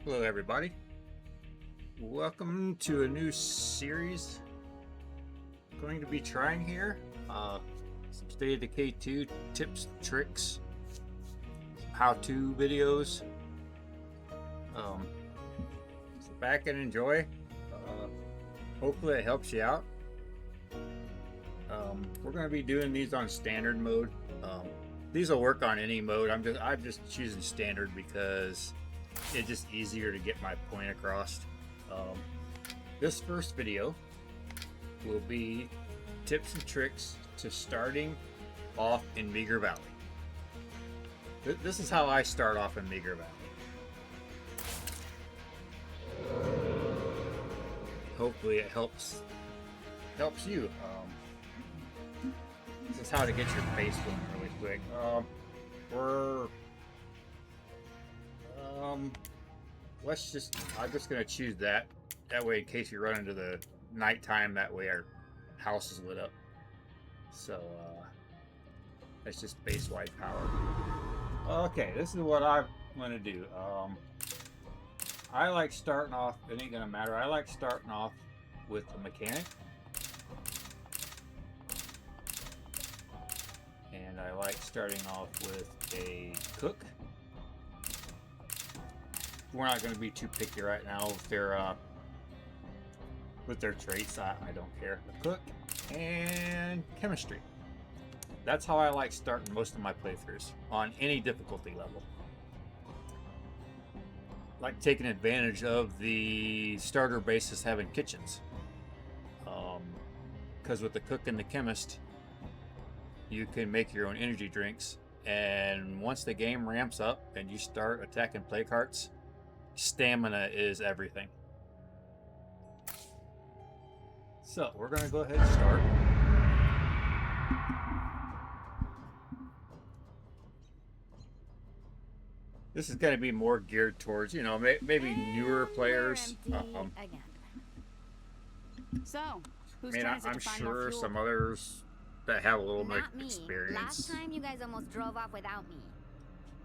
Hello everybody, welcome to a new series I'm going to be trying here. Some State of Decay 2 tips, tricks, how-to videos. Sit back and enjoy. Hopefully it helps you out. We're going to be doing these on standard mode. These will work on any mode. I'm just choosing standard because it's just easier to get my point across. This first video will be tips and tricks to starting off in Meagher Valley. This is how I start off in Meagher Valley. Hopefully it helps you. This is how to get your base going really quick. I'm just gonna choose that. That way, in case you run into the nighttime, that way our house is lit up. So, that's just base-wide power. Okay, this is what I'm gonna do. I like starting off, it ain't gonna matter, I like starting off with a mechanic. And I like starting off with a cook. We're not going to be too picky right now with their traits. I don't care. A cook and chemistry. That's how I like starting most of my playthroughs on any difficulty level. Like taking advantage of the starter bases having kitchens. Because with the cook and the chemist, you can make your own energy drinks, and once the game ramps up and you start attacking play carts, stamina is everything. So we're gonna go ahead and start. This is gonna be more geared towards, you know, maybe newer players. So, who's I'm sure some others that have a little bit of experience. Last time you guys almost drove off without me.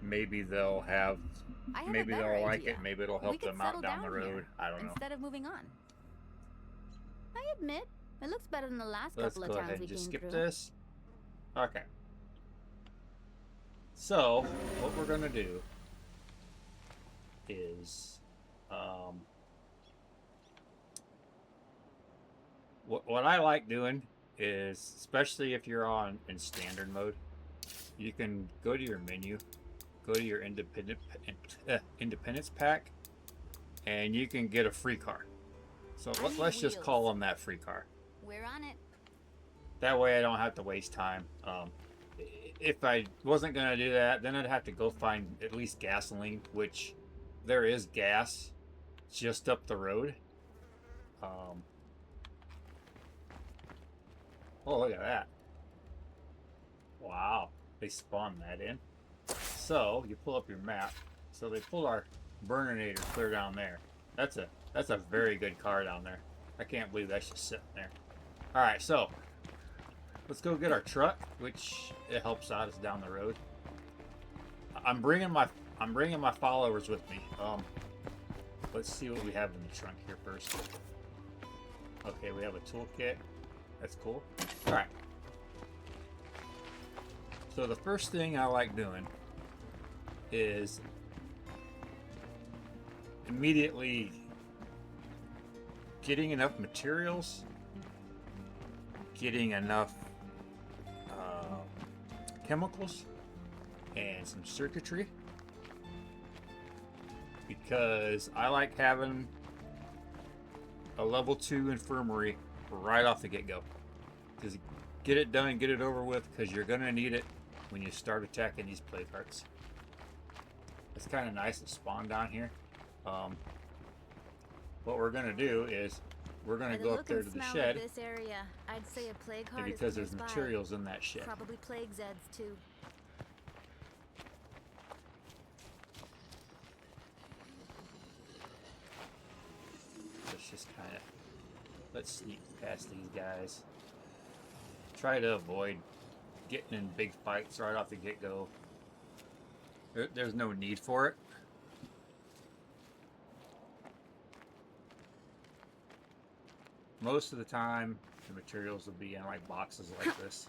Maybe they'll maybe they'll like it. Maybe it'll help them out down the road. I don't know. Instead of moving on. I admit, it looks better than the last couple of times we came through. Let's go ahead and just skip this. Okay. So, what we're gonna do is, what I like doing is, especially if you're in standard mode, you can go to your menu, go to your independence pack, and you can get a free car. So let's just call them that free car. We're on it. That way I don't have to waste time. If I wasn't gonna do that, then I'd have to go find at least gasoline, which there is gas just up the road. Oh, look at that. Wow, they spawned that in. So, you pull up your map. So they pulled our burninator clear down there. That's a very good car down there. I can't believe that's just sitting there. Alright, so let's go get our truck, which it helps out us down the road. I'm bringing my followers with me. Let's see what we have in the trunk here first. Okay, we have a toolkit. That's cool. Alright. So the first thing I like doing is immediately getting enough materials, getting enough chemicals, and some circuitry, because I like having a level 2 infirmary right off the get-go. Just get it done and get it over with, because you're going to need it when you start attacking these play carts. It's kind of nice to spawn down here. What we're going to do is we're going to go up there to the shed. This area, I'd say a plague heart because there's materials in that shed. Probably plague Zeds too. Let's sneak past these guys. Try to avoid getting in big fights right off the get-go. There's no need for it. most of the time, the materials will be in like boxes like this.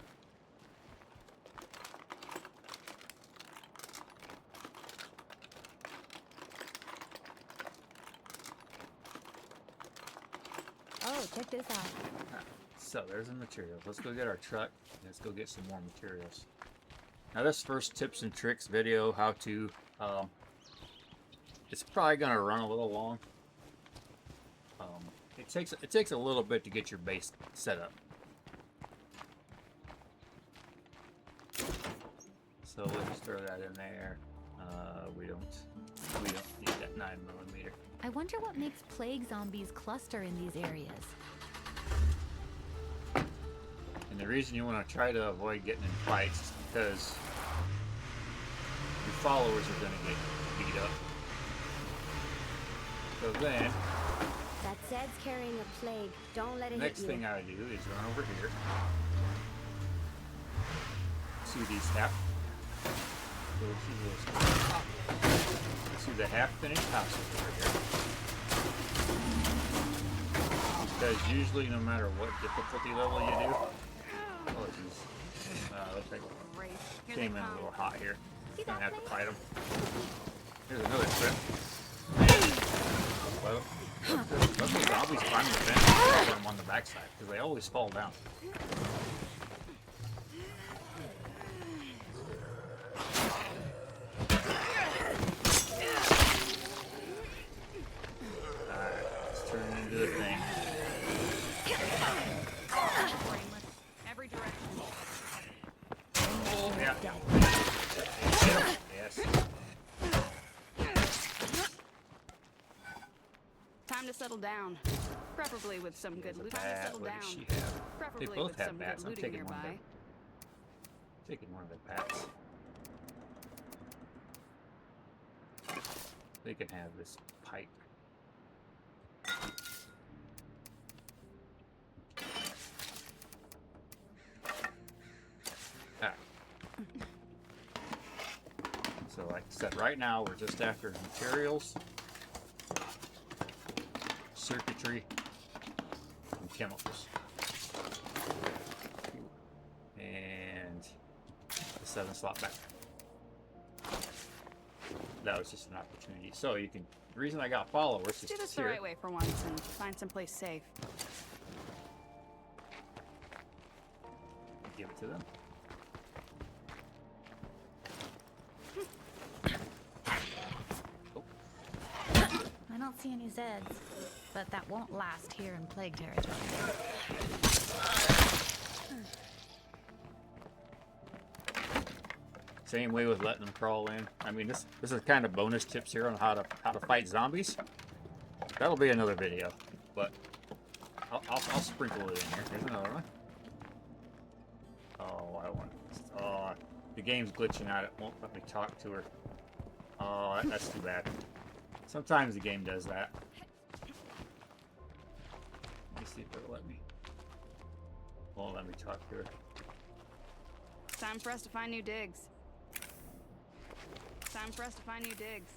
Oh, check this out. So there's the materials. Let's go get our truck. Let's go get some more materials. Now this first tips and tricks video, how to, it's probably gonna run a little long. It takes a little bit to get your base set up. So we'll just throw that in there. We don't need that 9mm. I wonder what makes plague zombies cluster in these areas. And the reason you want to try to avoid getting in fights is because your followers are going to get beat up. So then, That Zed's carrying a plague. Don't let it next hit you. thing I do is run over here. See these half. See the half-finished houses over here. Because usually, no matter what difficulty level you do, oh jeez, looks like Great. Here came they in a come. little hot here. Gonna have to fight them. Here's another trip. Well, let the zombies climb the fence and put them on the backside because they always fall down. Alright, let's turn it into a thing. Brainless. Every direction. Yeah. Get 'em. Yes. Time to settle down. Preferably with some good loot. Time to Bat. settle What down. does she have? Preferably They both with have some bats. good I'm looting taking one of nearby. them. Taking one of the bats. They can have this pipe. Ah. So like I said, right now we're just after materials, circuitry, and chemicals. And the 7-slot back. That was just an opportunity. So you can, the reason I got followers Let's is do this here. the right way for once and find someplace safe. Give it to them. I don't see any Zeds, but that won't last here in plague territory. Same way with letting them crawl in. I mean, this is kind of bonus tips here on how to fight zombies. That'll be another video, but I'll sprinkle it in here. Here's another one. Oh, I want. Oh, the game's glitching out. It won't let me talk to her. Oh, that's too bad. Sometimes the game does that. Let me see if it'll let me. Won't let me talk to her. Time for us to find new digs. Time for us to find new digs.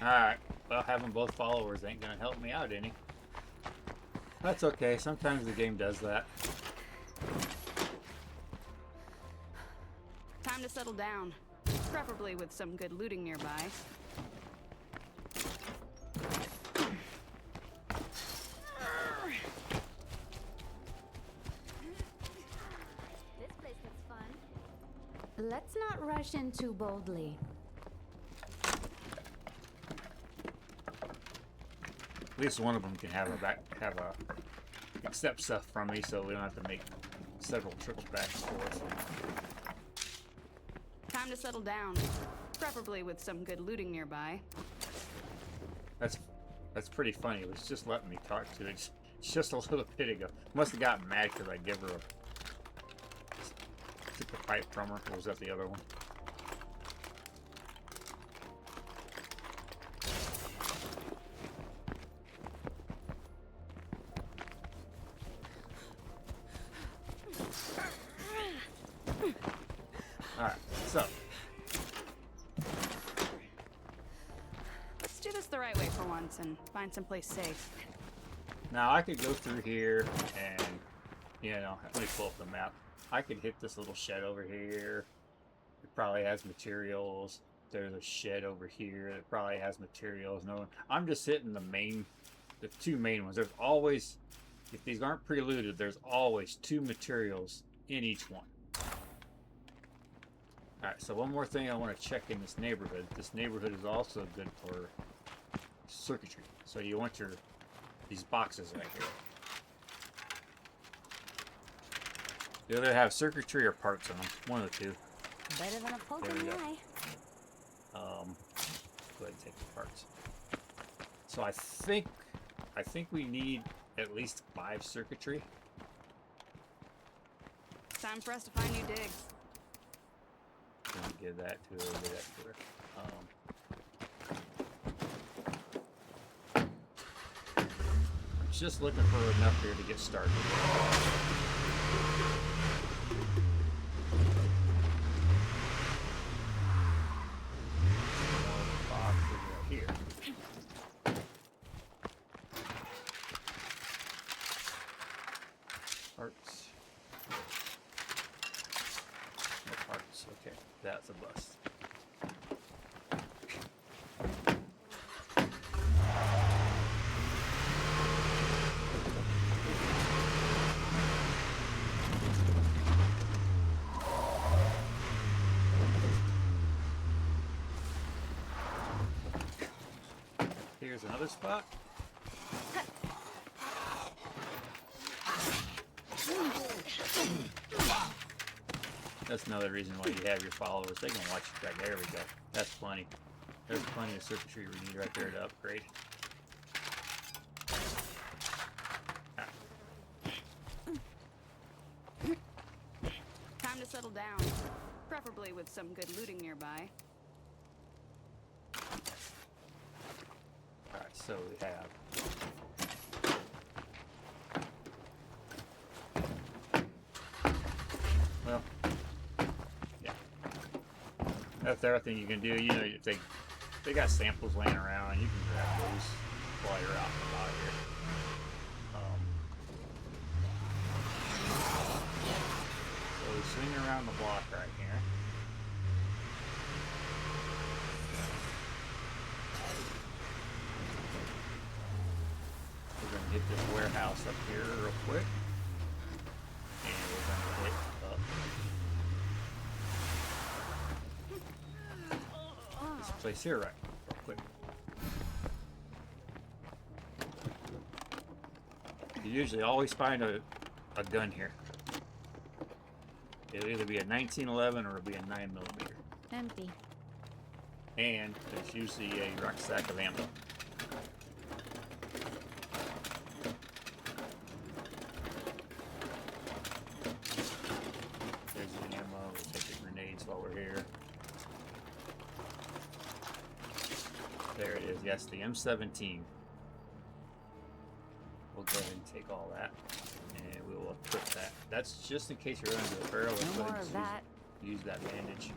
Alright, well, having both followers ain't gonna help me out any. That's okay, sometimes the game does that. Time to settle down. Preferably with some good looting nearby. This place looks fun. Let's not rush in too boldly. At least one of them can have accept stuff from me, so we don't have to make several trips back and forth. Time to settle down. Preferably with some good looting nearby. That's pretty funny. It was just letting me talk to it just a little bit ago. Must have gotten mad because I gave her took the pipe from her. Or was that the other one? Alright, so Let's do this the right way for once and find someplace safe. Now I could go through here and, you know, let me pull up the map. I could hit this little shed over here. It probably has materials. There's a shed over here that probably has materials. No, I'm just hitting the two main ones. There's always, if these aren't pre-looted, there's always two materials in each one. Alright, so one more thing I want to check in this neighborhood. This neighborhood is also good for circuitry. So you want these boxes right here. They either have circuitry or parts on them. One of the two. Better than a poke There in we the go. eye. Go ahead and take the parts. So I think we need at least 5 circuitry. Time for us to find new digs. Let me give that to her. Give that to her. I'm just looking for enough here to get started. Here. Parts. No parts. Okay, that's a bust. Here's another spot. That's another reason why you have your followers. They can watch you back. There we go. That's plenty. There's plenty of circuitry we need right there to upgrade. Time to settle down. Preferably with some good looting nearby. Alright, so we have well, yeah. That's everything you can do. You know, if they got samples laying around, you can grab those while you're out and about here. So we swing around the block right here. We're going to hit this warehouse up here real quick. And we're going to hit this place here right real quick. You usually always find a gun here. It'll either be a 1911 or it'll be a 9mm. Empty. And there's usually a rucksack of ammo. There's the ammo. We'll take the grenades while we're here. There it is. Yes, the M17. We'll go ahead and take all that. And we will equip that. That's just in case you run into a barrel. Let's No go more ahead of and that. use that bandage.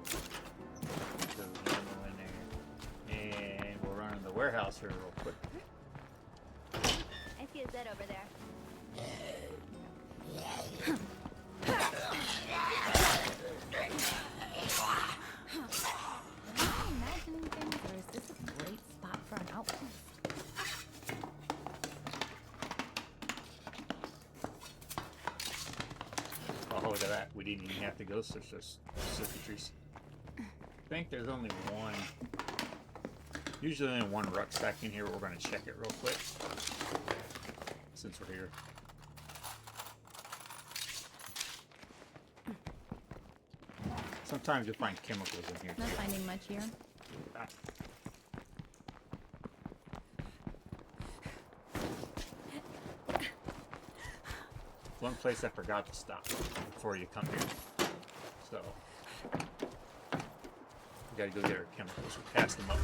Throw the ammo in there. And we'll run in the warehouse here real quick. I see a Zed over there. Am I imagining things, or is this a great spot for an outpost? Oh, look at that. We didn't even have to go search those circuitries. I think there's only one. Usually only one rucksack in here, but we're going to check it real quick. Since we're here. Sometimes you'll find chemicals in here. Not too. finding much here. Ah. One place I forgot to stop before you come here. So, we gotta go get our chemicals. We passed them up.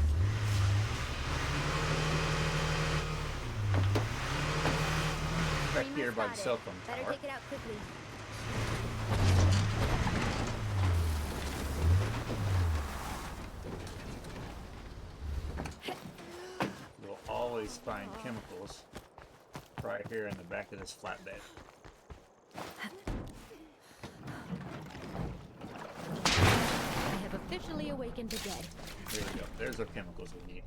Back Pretty here much by got the it. cell phone Better tower. take it out quickly. is find chemicals right here in the back of this flatbed. I have officially awakened the dead. There we go. There's the chemicals we need.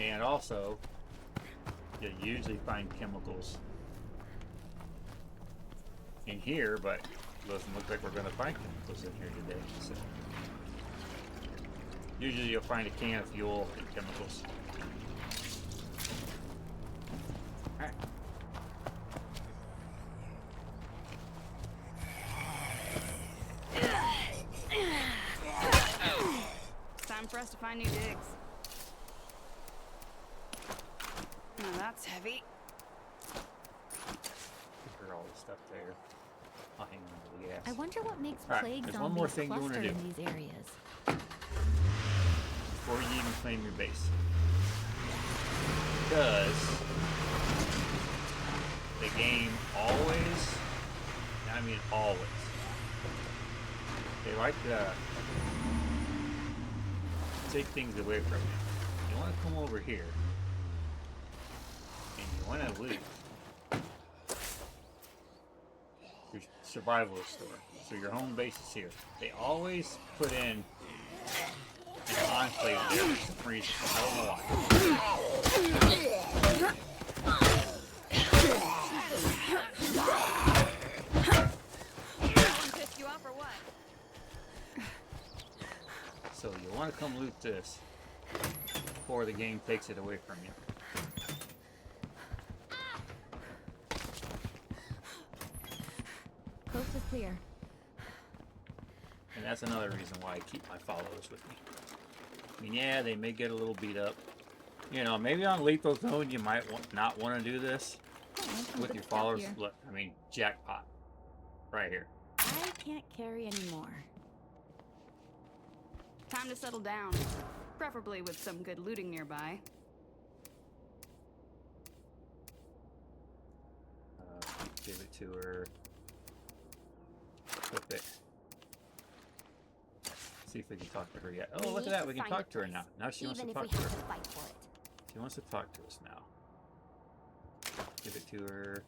And also, you usually find chemicals in here, but it doesn't look like we're going to find chemicals in here today. So, usually you'll find a can of fuel and chemicals. Alright. Time for us to find new digs. Now that's heavy. Put all the stuff there. I'll hang on to the gas. I wonder what makes Alright, plague there's zombies one more thing you cluster wanna do. in these areas. Before you even claim your base. Because the game always, I mean always, they like to take things away from you. You want to come over here and you want to loot your survival store. So your home base is here. They always put in an enclave there for some reason. I don't know why. Someone pissed you off or what? So you want to come loot this before the game takes it away from you. Coast is clear. And that's another reason why I keep my followers with me. I mean, yeah, they may get a little beat up. You know, maybe on Lethal Zone you might not want to do this with your followers. Here. Look, I mean, jackpot. Right here. I can't carry anymore. Time to settle down. Preferably with some good looting nearby. Give it to her. Flip it. See if we can talk to her yet. Oh, look at that. We can talk to her now. Now she wants to talk to her. Fight for it. She wants to talk to us now. Give it to her.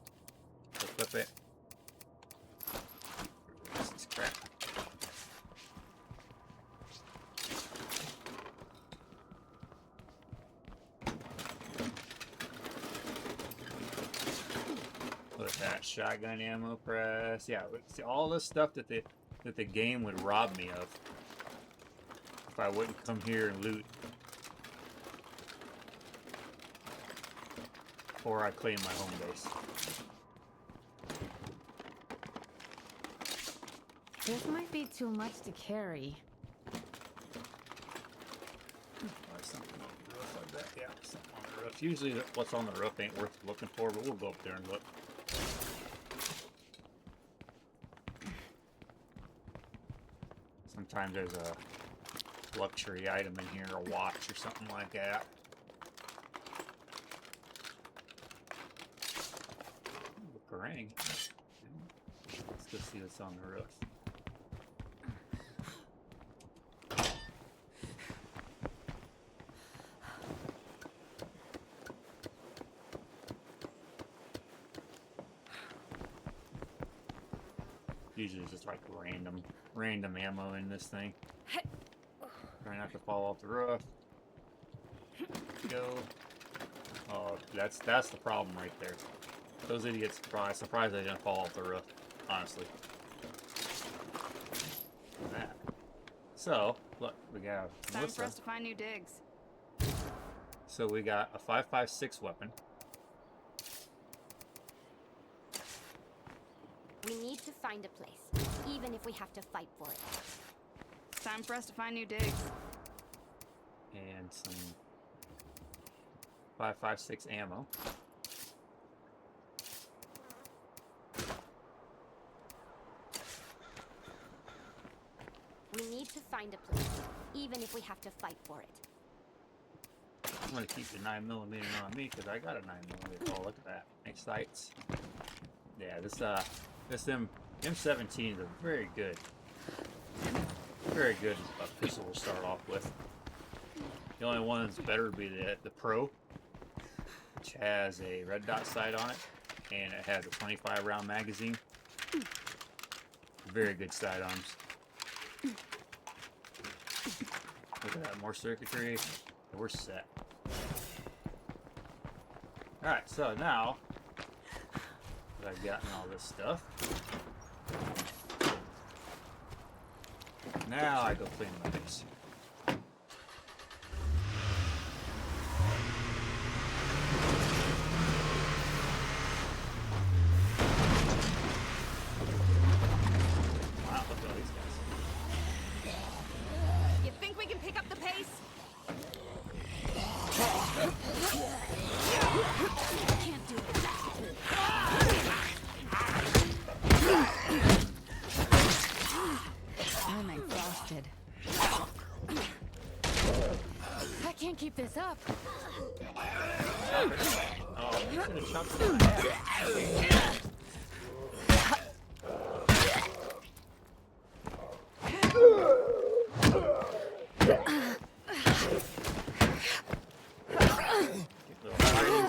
Flip it. This is crap. Look at that. Shotgun ammo press. Yeah, see all this stuff that the game would rob me of if I wouldn't come here and loot before I claim my home base. This might be too much to carry. Something on the roof, I bet. Yeah, something on the roof. Usually what's on the roof ain't worth looking for, but we'll go up there and look. Sometimes there's a luxury item in here, a watch or something like that. Ooh, a Kerrang. Let's go see what's on the roof. Usually just like random ammo in this thing. Try not to fall off the roof. Go. Oh, that's the problem right there. Those idiots, surprised they didn't fall off the roof, honestly. That. So, look, we got Time Melissa. for us to find new digs. So we got a 5.56 weapon. We need to find a place, even if we have to fight for it. Time for us to find new digs. And some 5.56 ammo. We need to find a place, even if we have to fight for it. I'm gonna keep the 9mm on me because I got a 9mm. Oh, look at that! Nice sights. Yeah, this M17 is a very good pistol to start off with. The only one that's better would be the Pro. which has a red dot sight on it, and it has a 25 round magazine. Very good sidearms. Look at that, more circuitry. We're set. Alright, so now that I've gotten all this stuff, now I go clean my base. Wow, look at all these guys. You think we can pick up the pace? Can't do it. I'm exhausted. I can't keep this up. Oh, you should have chopped it in half.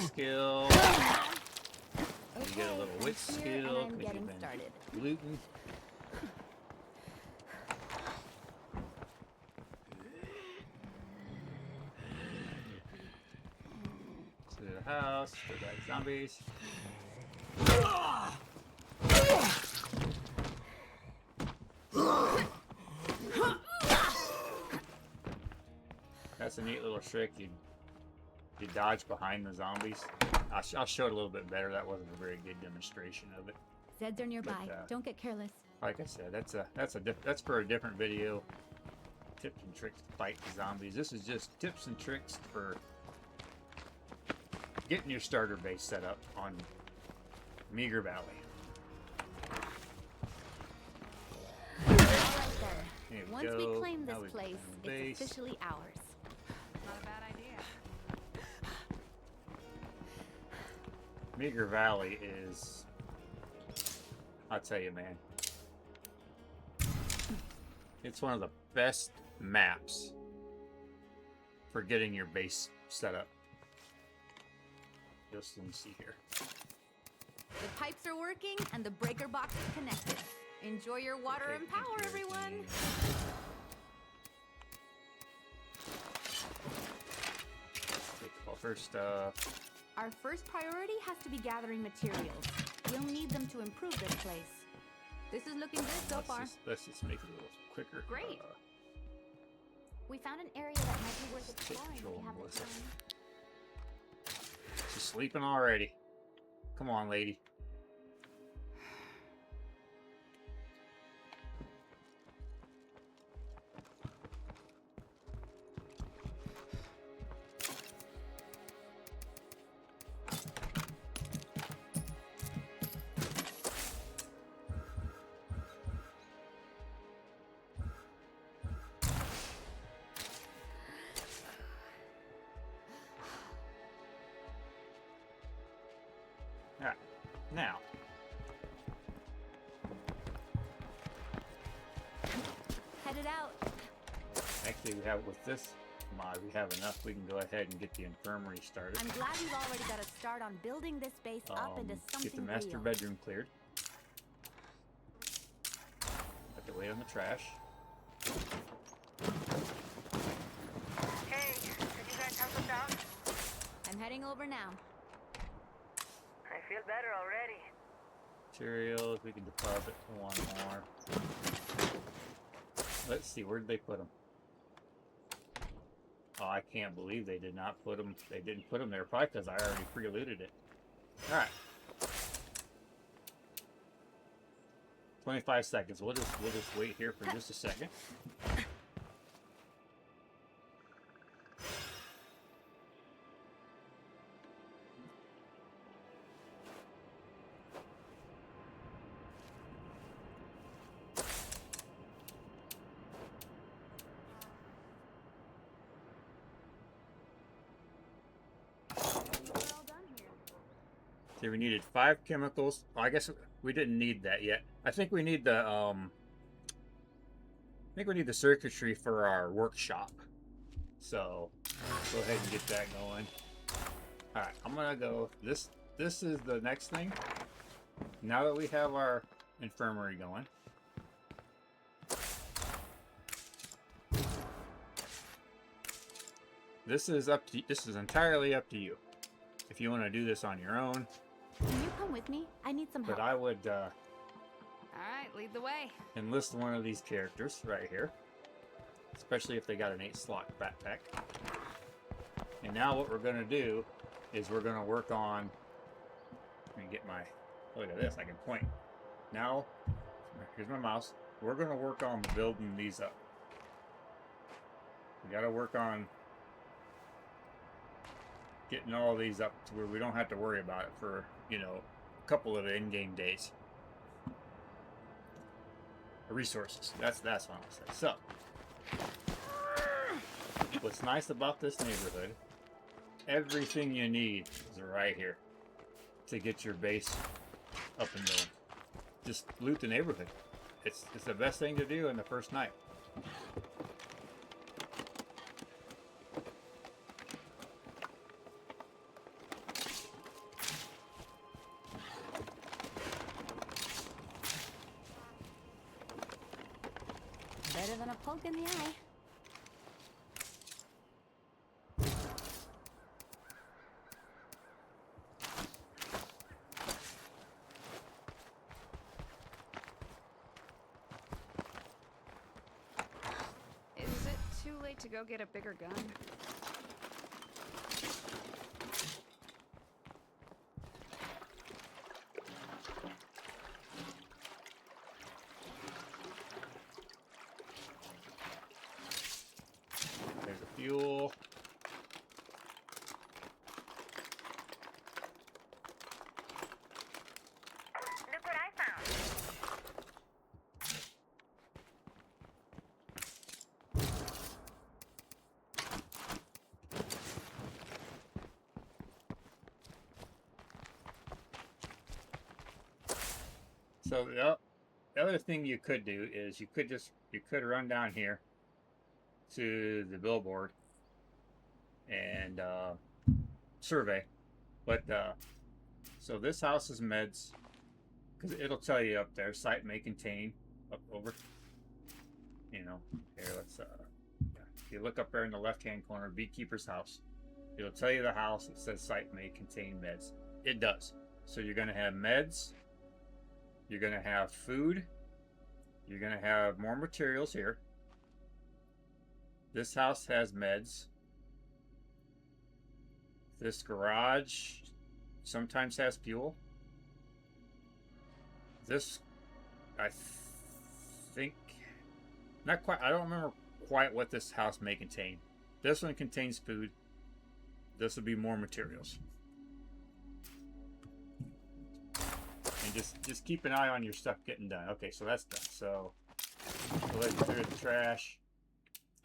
Skill. You get a little wit skill. I'm getting started. Gluten. Clear the house. Still got zombies. That's a neat little trick. You dodge behind the zombies. I'll show it a little bit better. That wasn't a very good demonstration of it. Zeds are nearby. But, Don't get careless. Like I said, that's for a different video. Tips and tricks to fight the zombies. This is just tips and tricks for getting your starter base set up on Meagher Valley. All right then. Here we Once go. we claim this Now we place, claim the base. it's officially ours. Not a bad idea. Meagher Valley is, I'll tell you, man, it's one of the best maps for getting your base set up. Just let me see here. The pipes are working and the breaker box is connected. Enjoy your water and power, everyone. First, Our first priority has to be gathering materials. We'll need them to improve this place. This is looking good so far. let's just make it a little quicker. Great. We found an area that might be worth Take exploring if control, we have the Melissa. time. She's sleeping already. Come on, lady. Alright, now. Headed out. Actually, we have with this mod, we have enough. We can go ahead and get the infirmary started. I'm glad we've already got a start on building this base up into something Get the master real. bedroom cleared. Have to wait on the trash. Hey, did you guys help us out? I'm heading over now. I feel better already. Materials, we can deposit one more. Let's see, where'd they put them? Oh, I can't believe they did not put them. They didn't put them there, probably because I already pre-looted it. All right. 25 seconds. We'll just wait here for just a second. See, we needed 5 chemicals. Oh, I guess we didn't need that yet. I think we need the circuitry for our workshop. So go ahead and get that going. Alright, I'm gonna go. This is the next thing. Now that we have our infirmary going. This is entirely up to you. If you want to do this on your own. Can you come with me? I need some help. But I would Alright, lead the way. enlist one of these characters right here. Especially if they got an 8-slot backpack. And now what we're going to do is we're going to work on... Let me get my... Look at this, I can point. Now, here's my mouse. We're going to work on building these up. We got to work on getting all these up to where we don't have to worry about it for, you know, a couple of in-game days. Resources. That's what I'm saying. So, what's nice about this neighborhood, everything you need is right here to get your base up and going. Just loot the neighborhood. It's the best thing to do in the first night. Better than a poke in the eye. Is it too late to go get a bigger gun? There's a fuel. Look what I found. So the other thing you could do is you could run down here to the billboard and survey. But so this house is meds, because it'll tell you up there. Site may contain up over. You know, here let's if you look up there in the left-hand corner, beekeeper's house. It'll tell you the house. It says site may contain meds. It does. So you're going to have meds. You're going to have food. You're going to have more materials here. This house has meds. This garage sometimes has fuel. This, I think, not quite, I don't remember quite what this house may contain. This one contains food. This will be more materials. And just keep an eye on your stuff getting done. Okay, so that's done. So we'll let you clear the trash.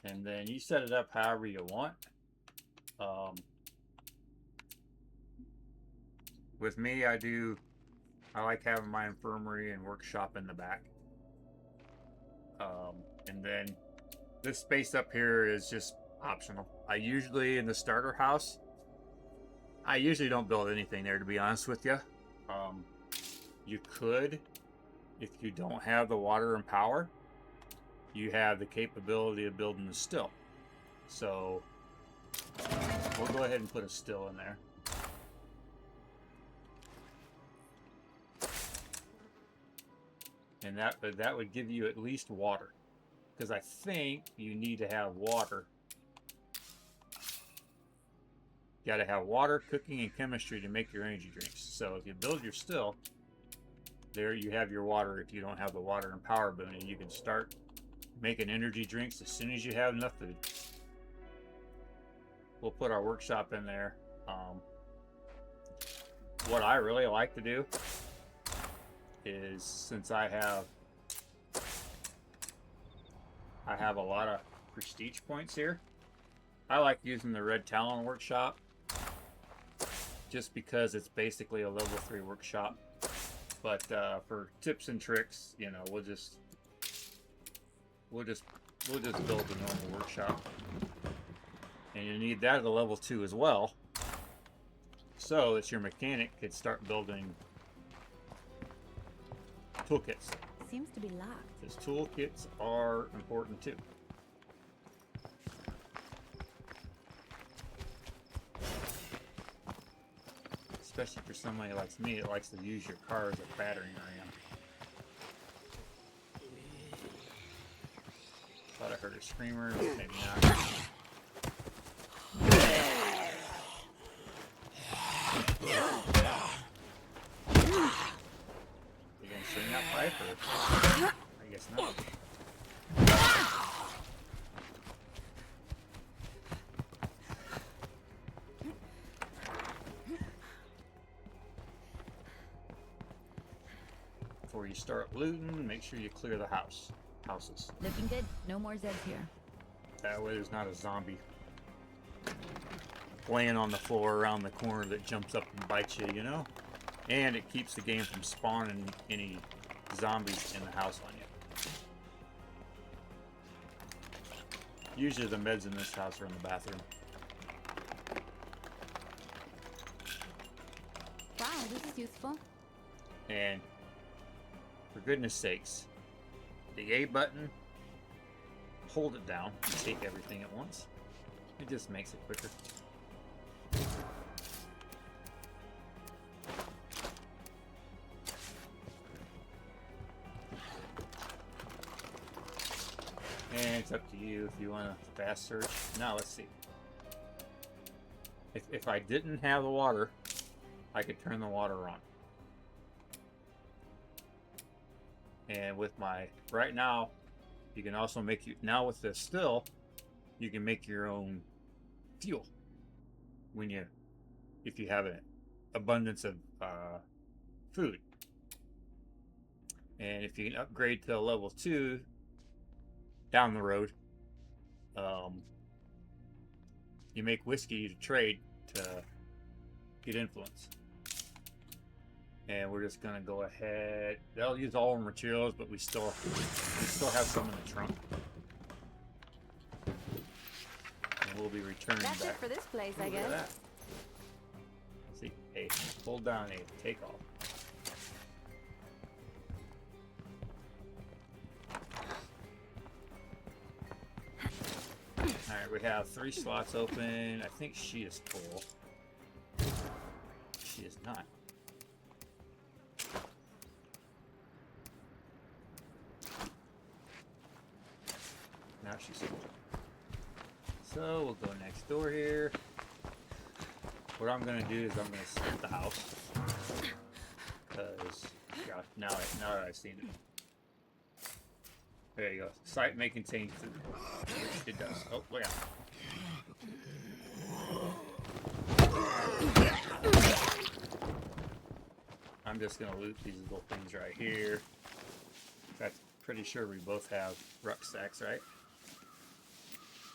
And then you set it up however you want. With me, I like having my infirmary and workshop in the back. And then this space up here is just optional. I usually, in the starter house, I usually don't build anything there, to be honest with you. You could, if you don't have the water and power, you have the capability of building a still. So we'll go ahead and put a still in there. And that would give you at least water, because I think you need to have water. You got to have water, cooking, and chemistry to make your energy drinks. So if you build your still, there you have your water. If you don't have the water and power boon, you can start making energy drinks as soon as you have enough food. We'll put our workshop in there. What I really like to do is, since I have a lot of prestige points here, I like using the Red Talon workshop just because it's basically a level 3 workshop. But for tips and tricks, you know, we'll just build a normal workshop. And you need that at a level 2 as well. so that your mechanic could start building toolkits. Seems to be locked. Because toolkits are important too. Especially for somebody like me that likes to use your car as a battering ram. Thought I heard a screamer, but maybe not. You gonna swing that pipe or? I guess not. Before you start looting, make sure you clear the houses. Looking good. No more Zeds here. That way there's not a zombie laying on the floor around the corner that jumps up and bites you, you know? And it keeps the game from spawning any zombies in the house on you. Usually the meds in this house are in the bathroom. Wow, this is useful. And for goodness sakes, the A button, hold it down and take everything at once. It just makes it quicker. And it's up to you if you want to fast search. Now let's see. If I didn't have the water, I could turn the water on. And with my, right now, you can also make now with the still, you can make your own fuel if you have an abundance of food. And if you can upgrade to level 2 down the road, you make whiskey to trade to get influence. And we're just gonna go ahead. They'll use all our materials, but we still have some in the trunk. And we'll be returning That's back. it for this place, I Look at guess. that. See, hey, hold down A, take off. Alright, we have 3 slots open. I think she is full. She is not. Now she's full. So we'll go next door here. What I'm gonna do is I'm gonna split the house. Because now that I've seen it. There you go. Site may contain food. Which it does. Oh, look out. I'm just gonna loot these little things right here. I'm pretty sure we both have rucksacks, right?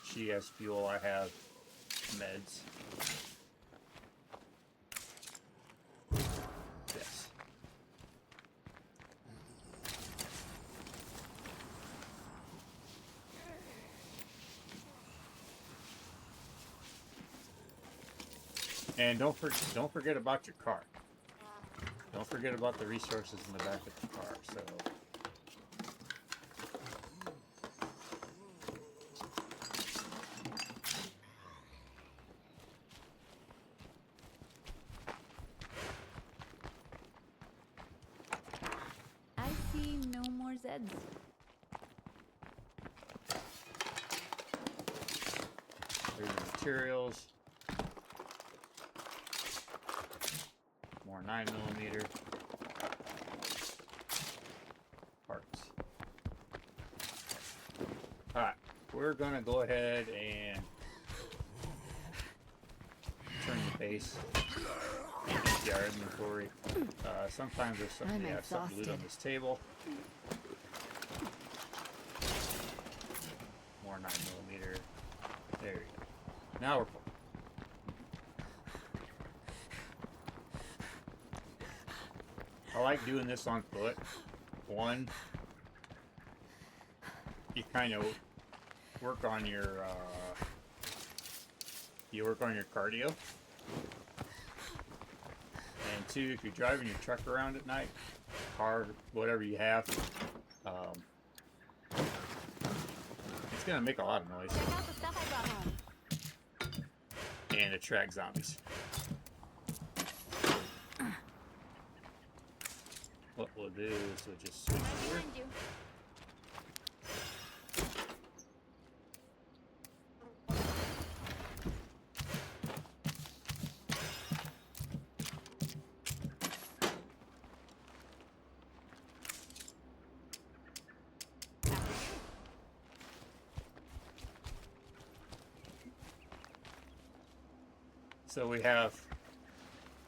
She has fuel, I have meds. Yes. And don't forget about your car. Don't forget about the resources in the back of the car. So. I see no more Zeds. There's the materials. More 9mm parts. Alright, we're gonna go ahead and turn the base. Empty our inventory. Sometimes there's something I'm we have something to loot on this table. More 9mm. There you go. Now we're full. I like doing this on foot. One, you kind of work on your cardio. too, if you're driving your truck around at night, car, whatever you have, it's gonna make a lot of noise Check out the stuff I brought home. and attract zombies. What we'll do is we'll just switch Right here. behind you. So we have,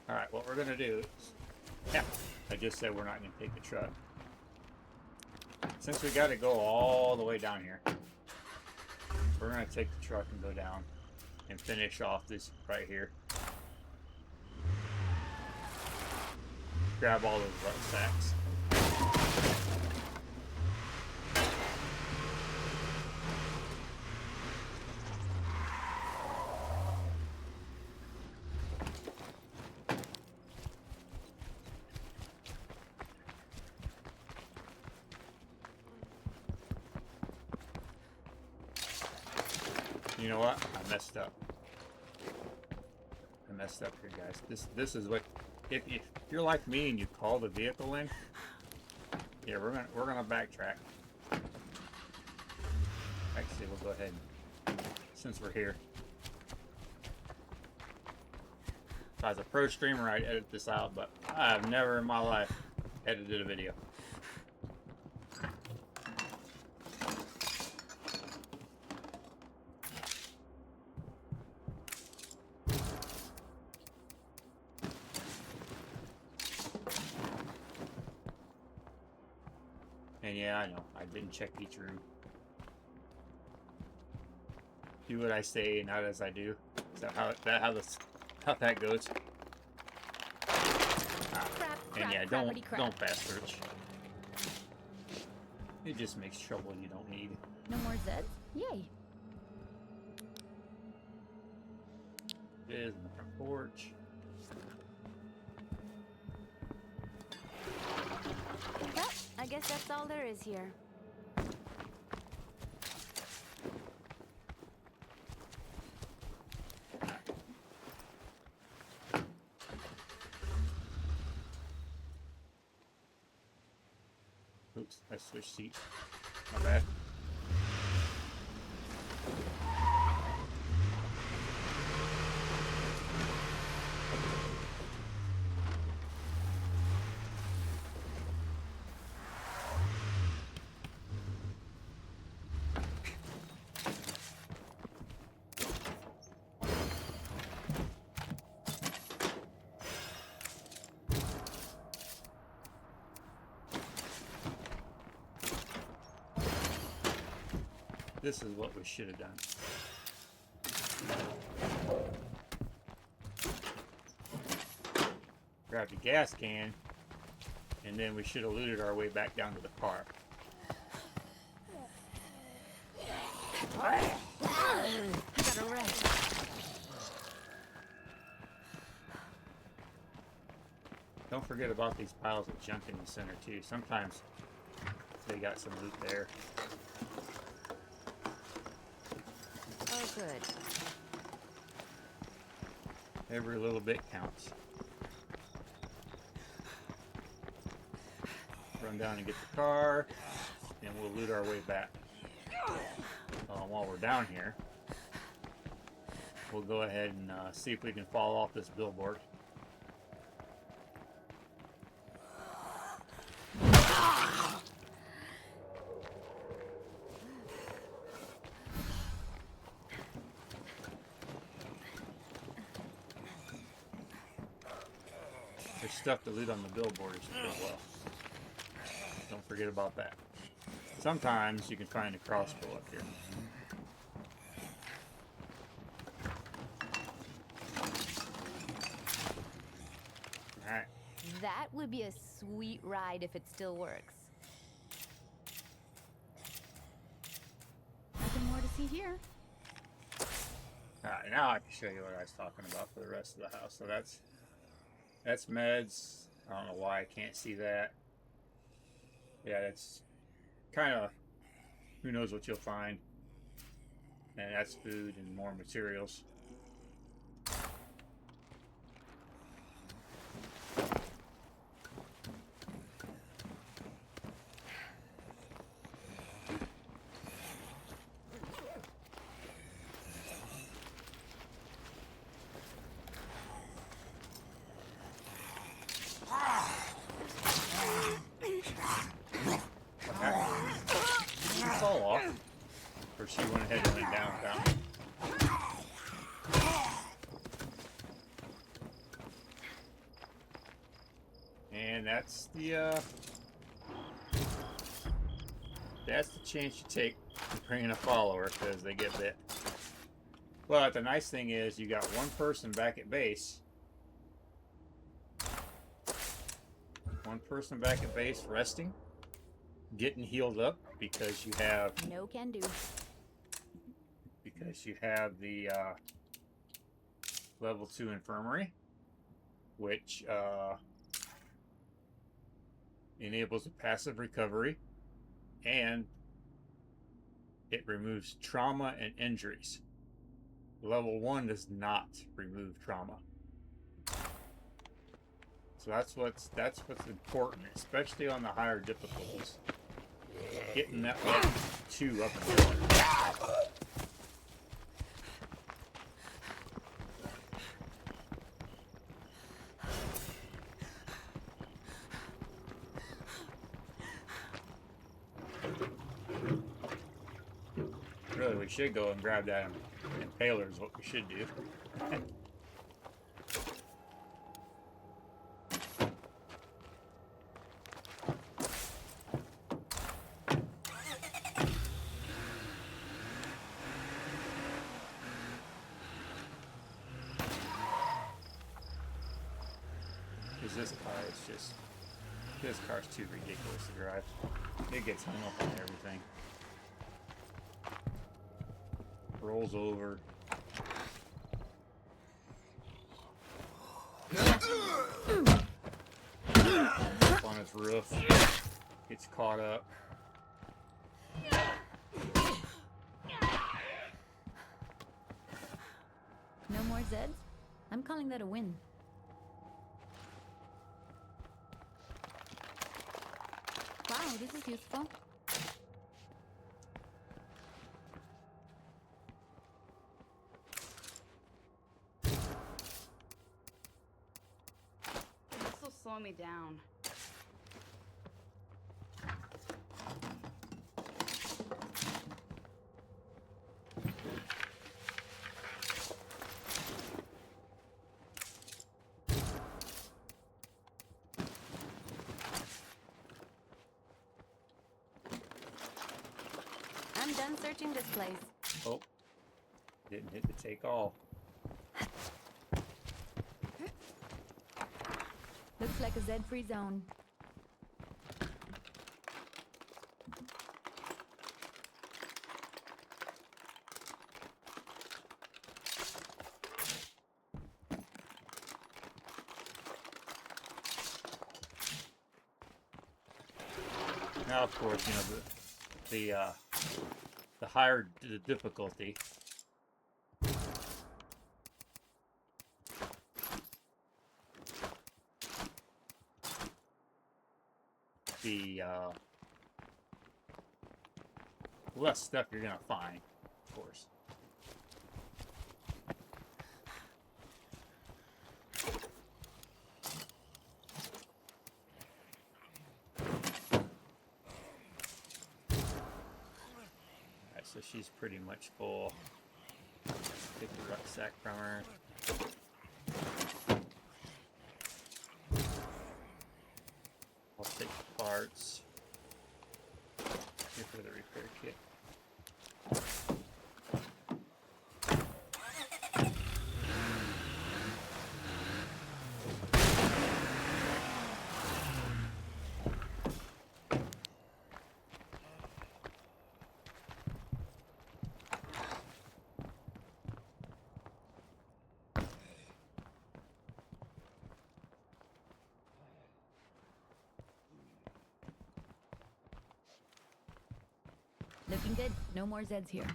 all right, what we're gonna do is, yeah, I just said we're not gonna take the truck. Since we gotta go all the way down here, we're gonna take the truck and go down and finish off this right here. Grab all those rucksacks. You know what? I messed up. I messed up here, guys. This is what if you're like me and you call the vehicle in. Yeah, we're gonna backtrack. Actually, we'll go ahead and, since we're here. If I was a pro streamer, I'd edit this out, but I have never in my life edited a video. And yeah, I know, I didn't check each room. Do what I say, not as I do. Is that how that goes? And yeah, don't fast search. It just makes trouble you don't need. No more Zeds? Yay. It is on the front porch. Well, I guess that's all there is here. Oops, I switched seats. My bad. This is what we should have done. Grab the gas can, and then we should have looted our way back down to the car. I gotta rest. Don't forget about these piles of junk in the center too. Sometimes they got some loot there. Oh, good. Every little bit counts. Run down and get the car, and we'll loot our way back. While we're down here, we'll go ahead and see if we can fall off this billboard. There's stuff to loot on the billboard as well. Don't forget about that. Sometimes you can find a crossbow up here. Alright. That would be a sweet ride if it still works. Nothing more to see here. Alright, now I can show you what I was talking about for the rest of the house. So that's That's meds. I don't know why I can't see that. Yeah, that's kind of, who knows what you'll find. And that's food and more materials. What happened? Did she fall off? Or she went ahead and went down without me? And that's the chance you take to bring in a follower, because they get bit. But the nice thing is you got one person back at base. One person back at base resting, getting healed up because you have No can do. the level 2 infirmary, which enables a passive recovery, and it removes trauma and injuries. Level 1 does not remove trauma. So that's what's important, especially on the higher difficulties. Getting that level 2 up and going. Really, we should go and grab that impaler is what we should do. Because this car's too ridiculous to drive. It gets hung up on everything. Rolls over. Up on its roof. Gets caught up. No more Zeds? I'm calling that a win. Wow, this is useful. This will slow me down. I'm done searching this place. Oh. Didn't hit the take all. Looks like a Z-free zone. Now, of course, you know, the higher the difficulty, the less stuff you're gonna find, of course. Alright, so she's pretty much full. Take the rucksack from her. I'll take the parts. Give her the repair kit. Looking good. No more Zeds here.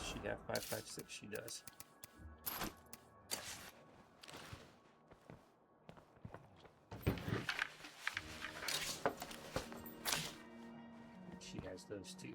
She have 556. She does. She has those two.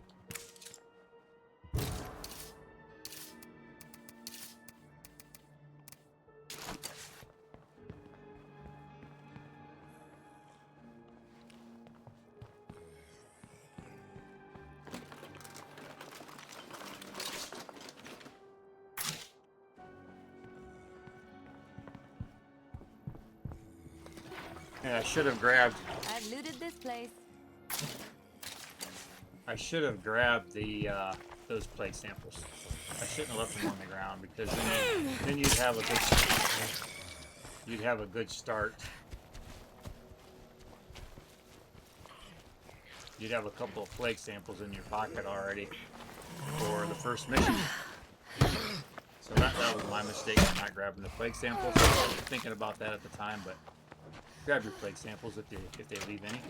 And I should have grabbed. I've looted this place. I should have grabbed the those plate samples. I shouldn't have left them on the ground because then you'd have a good start. You'd have a couple of flake samples in your pocket already for the first mission. So that was my mistake in not grabbing the flake samples. I wasn't thinking about that at the time, but grab your flake samples if they leave any.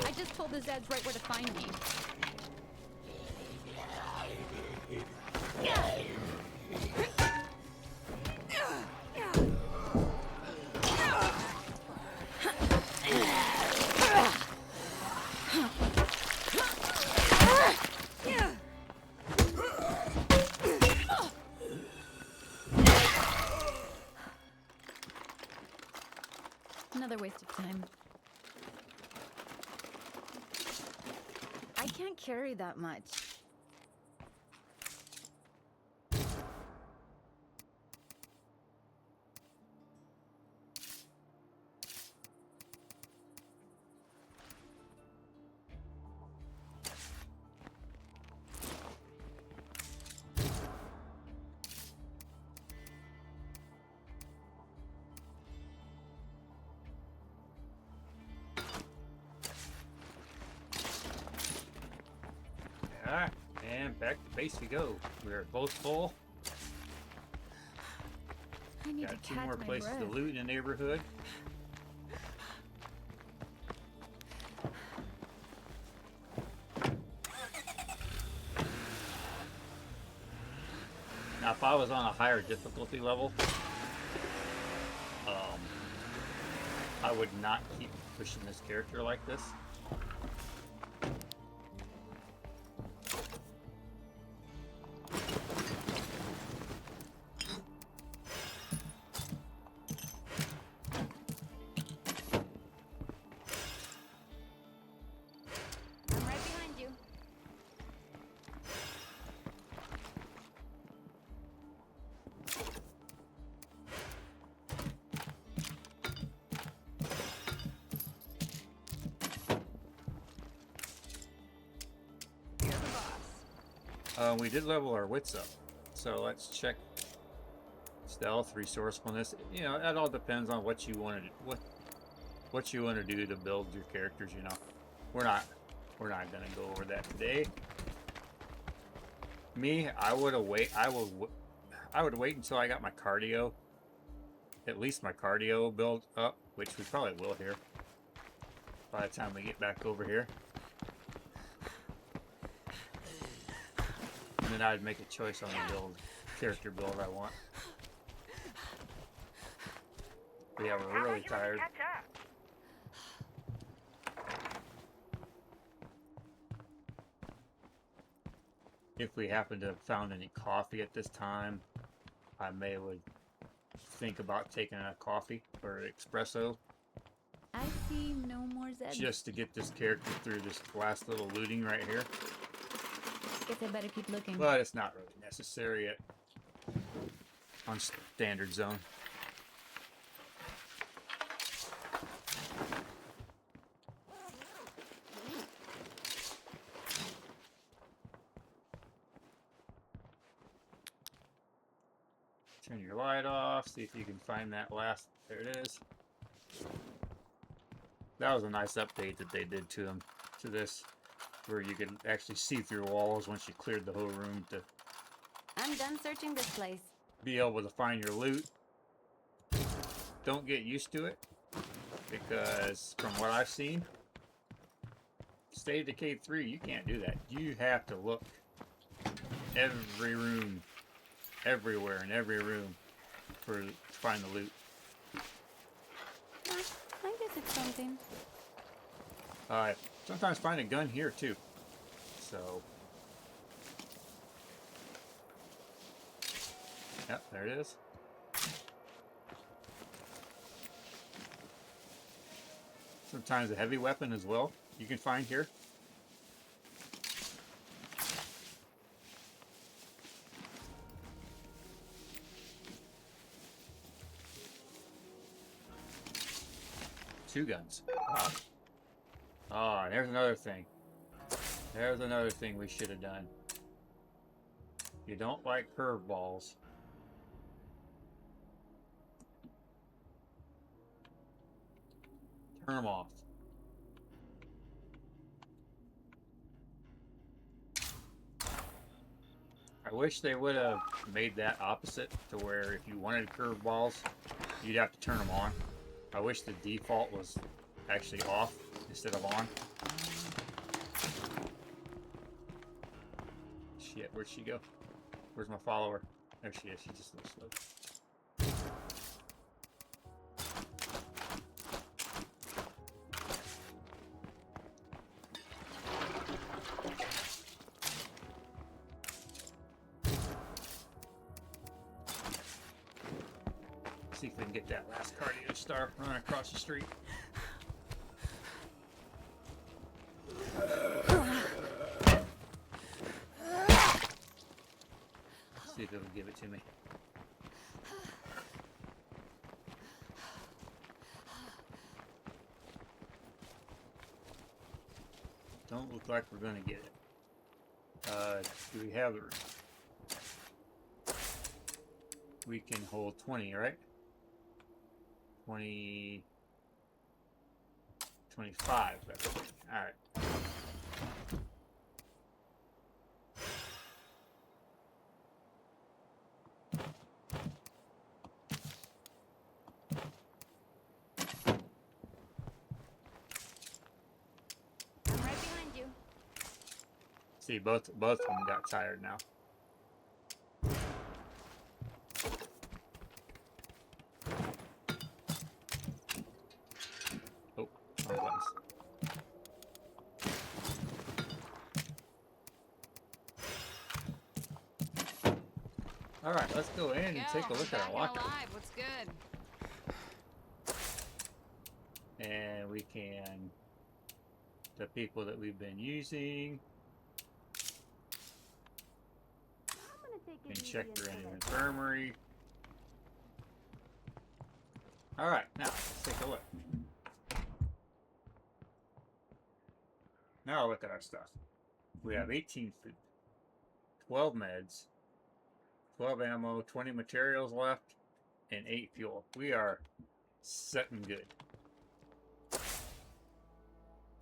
I just told the Zeds right where to find me. Another waste of time. I can't carry that much. Alright, and back to base we go. We're both full. I need Got to two catch more my places breath. to loot in the neighborhood. Now, if I was on a higher difficulty level, I would not keep pushing this character like this. I'm right behind you. You're the boss. We did level our wits up, so let's check stealth, resourcefulness. You know, that all depends on what you want to what you want to do to build your characters. You know, we're not gonna go over that today. Me, I would wait until I got my cardio, at least my cardio built up, which we probably will here by the time we get back over here. And then I'd make a choice on the character build I want. But yeah, we're really tired. Catch up. If we happen to have found any coffee at this time, I would think about taking a coffee or an espresso I see no more Zeds. just to get this character through this last little looting right here. Guess I better keep looking. But it's not really necessary on standard zone. Turn your light off, see if you can find that last. There it is. That was a nice update that they did to this. where you can actually see through walls once you cleared the whole room to I'm done searching this place. be able to find your loot. Don't get used to it, because from what I've seen, State of Decay 3, you can't do that. You have to look every room, everywhere in every room to find the loot. I guess it's something. Sometimes find a gun here too. So, yep, there it is. Sometimes a heavy weapon as well you can find here. Two guns. Wow. Oh, and there's another thing. There's another thing we should have done. You don't like curveballs. Turn them off. I wish they would have made that opposite, to where if you wanted curveballs, you'd have to turn them on. I wish the default was actually off instead of on. Shit, where'd she go? Where's my follower? There she is. She's just a little slow. See if we can get that last cardio star running across the street. See if it'll give it to me. Don't look like we're gonna get it. Do we have the room? We can hold 20, right? 20, 25. All right. I'm right behind you. See, both of them got tired now. Oh, wrong buttons. All right, let's go in and take a look at our locker. What's good? And we can, the people that we've been using, can check her in the infirmary. All right, now let's take a look. Now look at our stuff. We have 18 food, 12 meds, 12 ammo, 20 materials left, and 8 fuel. We are setting good.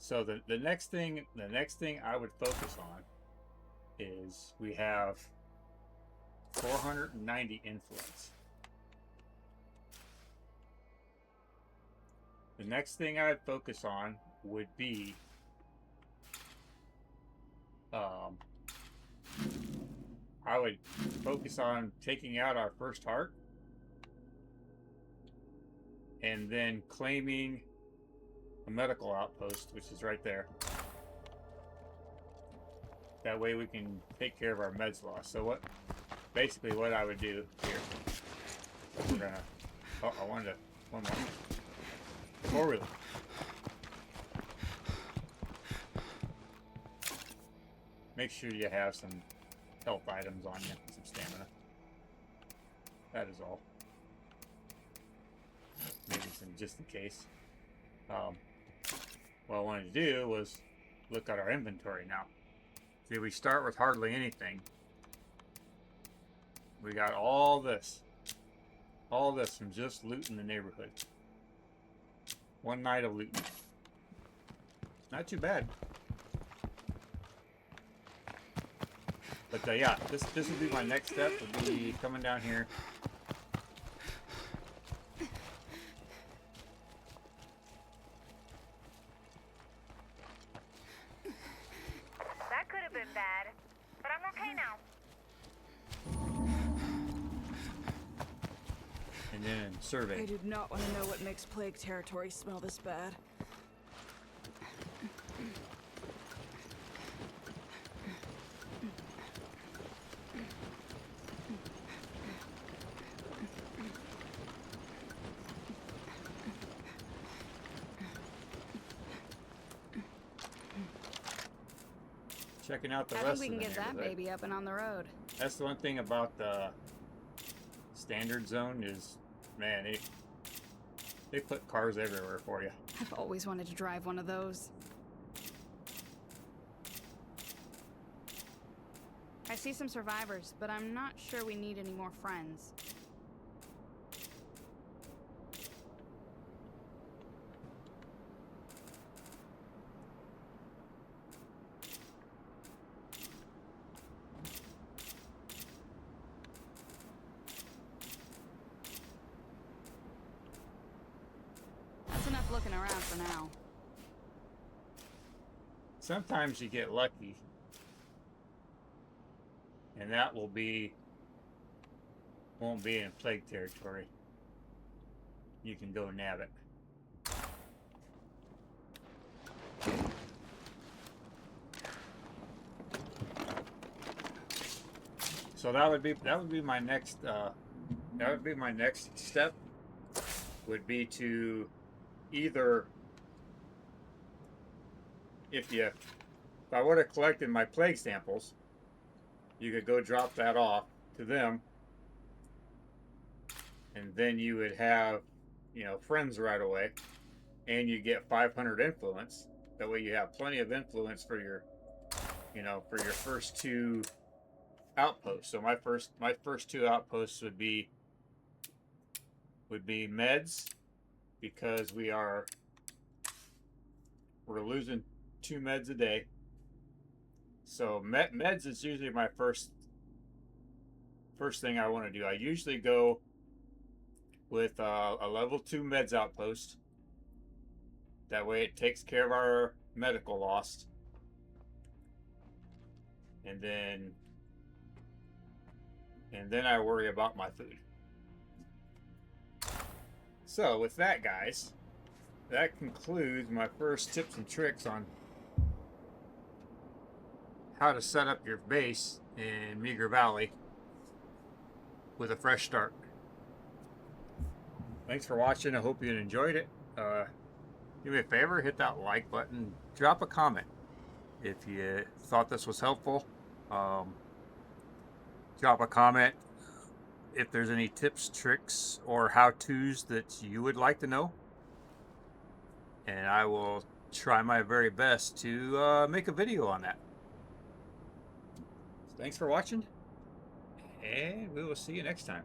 So the next thing I would focus on is we have 490 influence. The next thing I'd focus on would be I would focus on taking out our first heart and then claiming a medical outpost, which is right there. That way we can take care of our meds loss. So basically what I would do here, we're gonna, oh, I wanted to, one more. Four-wheeler. Make sure you have some health items on you, some stamina. That is all. Maybe some just in case. What I wanted to do was look at our inventory now. See, we start with hardly anything. We got all this from just looting the neighborhood. One night of looting. Not too bad. But yeah, this would be my next step. Would be coming down here. That could have been bad, but I'm okay now. And then survey. I do not want to know what makes plague territory smell this bad. Checking out the I rest think we of can the get that neighborhood. baby up and on the road. That's the one thing about the standard zone is, man, they put cars everywhere for you. I've always wanted to drive one of those. I see some survivors, but I'm not sure we need any more friends. That's enough looking around for now. Sometimes you get lucky, and that won't be in plague territory. You can go nab it. So that would be my next step. Would be to either, if I would have collected my plague samples, you could go drop that off to them, and then you would have, friends right away, and you get 500 influence. That way you have plenty of influence for your first two outposts. So my first two outposts would be meds, because we're losing 2 meds a day. So meds is usually my first thing I want to do. I usually go with a level 2 meds outpost. That way it takes care of our medical loss. And then I worry about my food. So with that, guys, that concludes my first tips and tricks on how to set up your base in Meagher Valley with a fresh start. Thanks for watching. I hope you enjoyed it. Do me a favor, hit that like button, drop a comment if you thought this was helpful. Drop a comment if there's any tips, tricks, or how-tos that you would like to know, and I will try my very best to make a video on that. Thanks for watching, and we will see you next time.